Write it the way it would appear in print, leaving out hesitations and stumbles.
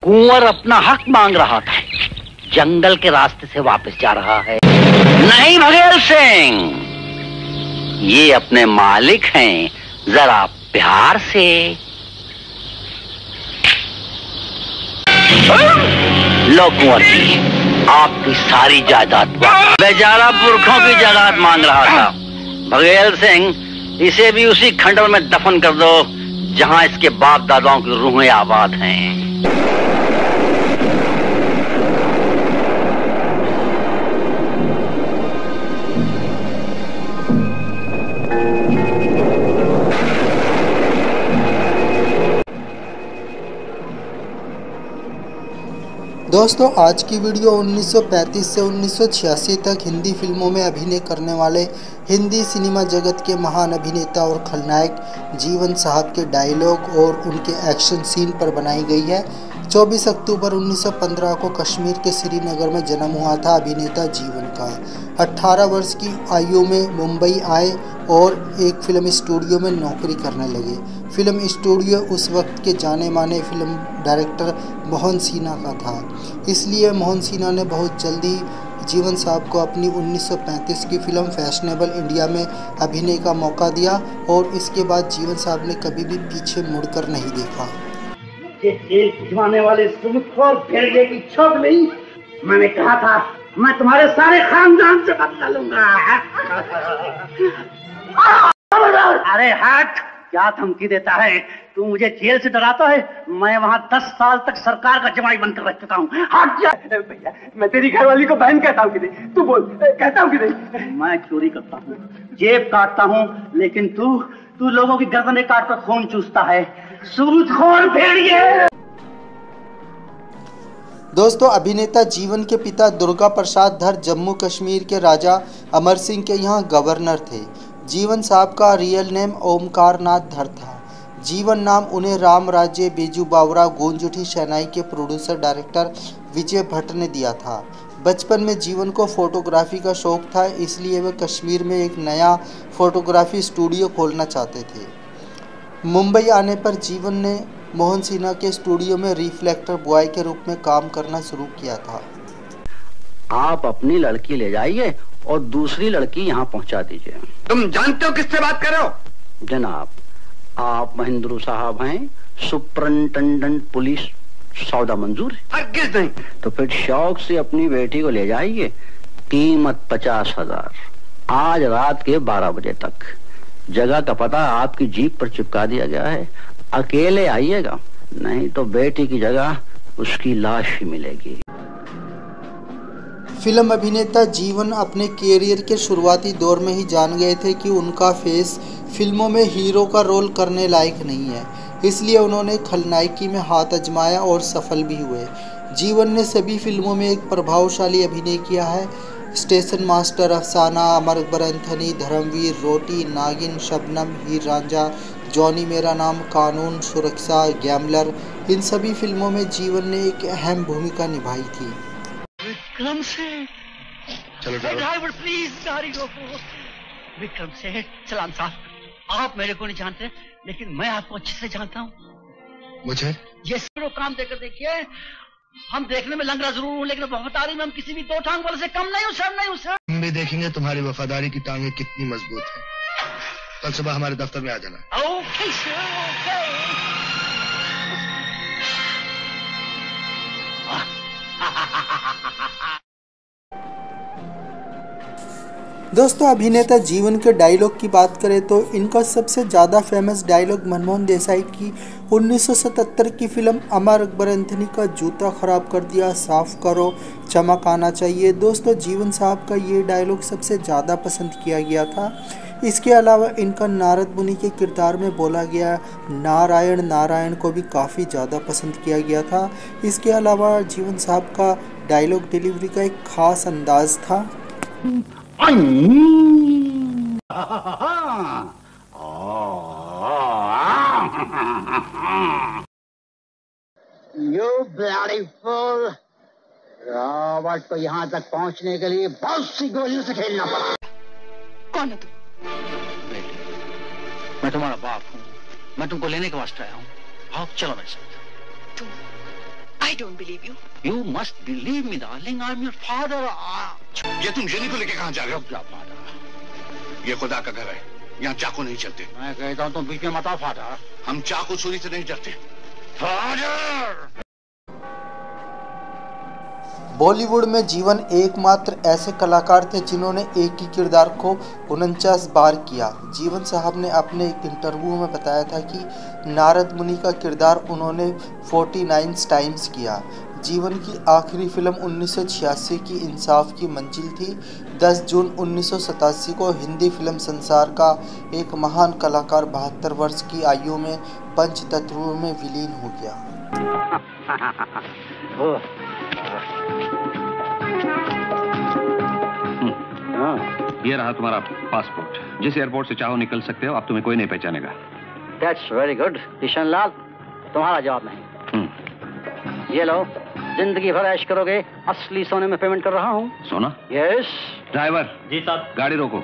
कुंवर अपना हक मांग रहा था, जंगल के रास्ते से वापस जा रहा है। नहीं बघेल सिंह, ये अपने मालिक हैं, जरा प्यार से। लो कुंवर जी, आपकी सारी जायदाद। बेचारा पुरखों की जायदाद मांग रहा था। बघेल सिंह, इसे भी उसी खंडर में दफन कर दो जहां इसके बाप दादाओं की रूहें आबाद हैं। दोस्तों, आज की वीडियो 1935 से 1986 तक हिंदी फिल्मों में अभिनय करने वाले हिंदी सिनेमा जगत के महान अभिनेता और खलनायक जीवन साहब के डायलॉग और उनके एक्शन सीन पर बनाई गई है। 24 अक्टूबर 1915 को कश्मीर के श्रीनगर में जन्म हुआ था अभिनेता जीवन का। 18 वर्ष की आयु में मुंबई आए और एक फिल्म स्टूडियो में नौकरी करने लगे। फिल्म स्टूडियो उस वक्त के जाने माने फिल्म डायरेक्टर मोहन सिन्हा का था, इसलिए मोहन सिन्हा ने बहुत जल्दी जीवन साहब को अपनी 1935 की फिल्म फैशनेबल इंडिया में अभिनय का मौका दिया और इसके बाद जीवन साहब ने कभी भी पीछे मुड़कर नहीं देखा। ये जेल भिजवाने वाले सुमुखोर भेड़िए की छोड़ नहीं, मैंने कहा था मैं तुम्हारे सारे खानदान से बदला लूंगा। अरे हट, क्या धमकी देता है तू? मुझे जेल से डराता है? मैं वहाँ 10 साल तक सरकार का जमाई बनकर रह चुका हूँ। हट जा भैया, मैं तेरी घरवाली को बहन कहता हूँ कि नहीं? तू बोल, कहता हूँ कि नहीं? मैं चोरी करता हूँ, जेब काटता हूँ, लेकिन तू लोगों की गर्दनें काट कर खून चूसता है। सूदखोर भेड़िए। दोस्तों, अभिनेता जीवन के पिता दुर्गा प्रसाद धर जम्मू कश्मीर के राजा अमर सिंह के यहाँ गवर्नर थे। जीवन साहब का रियल नेम ओमकार नाथ धर था। जीवन नाम उन्हें राम राज्य बेजू बावरा गूंज उठी शहनाई के प्रोड्यूसर डायरेक्टर विजय भट्ट ने दिया था। बचपन में जीवन को फोटोग्राफी का शौक था, इसलिए वे कश्मीर में एक नया फोटोग्राफी स्टूडियो खोलना चाहते थे। मुंबई आने पर जीवन ने मोहन सिन्हा के स्टूडियो में रिफ्लेक्टर बॉय के रूप में काम करना शुरू किया था। आप अपनी लड़की ले जाइए और दूसरी लड़की यहाँ पहुँचा दीजिए। तुम जानते हो किससे बात कर रहे हो? जनाब, आप महेंद्र साहब हैं, सुपरिंटेंडेंट पुलिस। सौदा मंजूर है? हरगिज़ नहीं। तो फिर शौक से अपनी बेटी को ले जाइए। कीमत 50,000, आज रात के 12 बजे तक। जगह का पता आपकी जीप पर चिपका दिया गया है। अकेले आइएगा, नहीं तो बेटी की जगह उसकी लाश ही मिलेगी। फिल्म अभिनेता जीवन अपने कैरियर के शुरुआती दौर में ही जान गए थे कि उनका फेस फिल्मों में हीरो का रोल करने लायक नहीं है, इसलिए उन्होंने खलनायकी में हाथ आजमाया और सफल भी हुए। जीवन ने सभी फिल्मों में एक प्रभावशाली अभिनय किया है। स्टेशन मास्टर, अफसाना, अमर अकबर एंथनी, धर्मवीर, रोटी, नागिन, शबनम, हीर रांझा, जॉनी मेरा नाम, कानून सुरक्षा, गैम्बलर, इन सभी फिल्मों में जीवन ने एक अहम भूमिका निभाई थी। विक्रम से चलो ड्राइवर प्लीज गाड़ी रोको। विक्रम से सलाम साहब, आप मेरे को नहीं जानते, लेकिन मैं आपको अच्छे से जानता हूँ। मुझे ये सब काम देकर देखिए, हम देखने में लंगड़ा जरूर हूँ, लेकिन वफादारी में हम किसी भी दो टांग वाले से कम नहीं हूँ सर, नहीं हूँ सर। हम भी देखेंगे तुम्हारी वफादारी की टांगे कितनी मजबूत है। कल सुबह हमारे दफ्तर में आ जाना। Okay sir, okay. दोस्तों, अभिनेता जीवन के डायलॉग की बात करें तो इनका सबसे ज़्यादा फेमस डायलॉग मनमोहन देसाई की 1977 की फिल्म अमर अकबर एंथनी का जूता खराब कर दिया, साफ करो, चमक आना चाहिए। दोस्तों, जीवन साहब का ये डायलॉग सबसे ज़्यादा पसंद किया गया था। इसके अलावा इनका नारद मुनि के किरदार में बोला गया नारायण नारायण को भी काफ़ी ज़्यादा पसंद किया गया था। इसके अलावा जीवन साहब का डायलॉग डिलीवरी का एक ख़ास अंदाज था। You bloody fool! रॉबर्ट को यहाँ तक पहुँचने के लिए बहुत सी गोलियों से खेलना पड़ा। कौन है तुम? मैं तुम्हारा बाप हूँ, मैं तुमको लेने के वास्ते आया हूँ। आओ चलो मेरे साथ। तुम I don't believe you. You must believe me, darling. I'm your father. ये तुम जेनी को लेके कहाँ जा रहे हो? फादर, ये खुदा का घर है, यहाँ चाकू नहीं चलते। मैं कहता हूँ तुम बीच में मत आओ फादर। हम चाकू छुरी से नहीं डरते। फादर, बॉलीवुड में जीवन एकमात्र ऐसे कलाकार थे जिन्होंने एक ही किरदार को 49 बार किया। जीवन साहब ने अपने एक इंटरव्यू में बताया था कि नारद मुनि का किरदार उन्होंने 49 टाइम्स किया। जीवन की आखिरी फिल्म 1986 की इंसाफ की मंजिल थी। 10 जून 1987 को हिंदी फिल्म संसार का एक महान कलाकार 72 वर्ष की आयु में पंचतत्वों में विलीन हो गया। ये रहा तुम्हारा पासपोर्ट। जिस एयरपोर्ट से चाहो निकल सकते हो, अब तुम्हें कोई नहीं पहचानेगा। That's very good, Kishan Lal. तुम्हारा जवाब नहीं। ये लो, जिंदगी भर ऐश करोगे। असली सोने में पेमेंट कर रहा हूँ। सोना? यस। ड्राइवर जी साहब। गाड़ी रोको।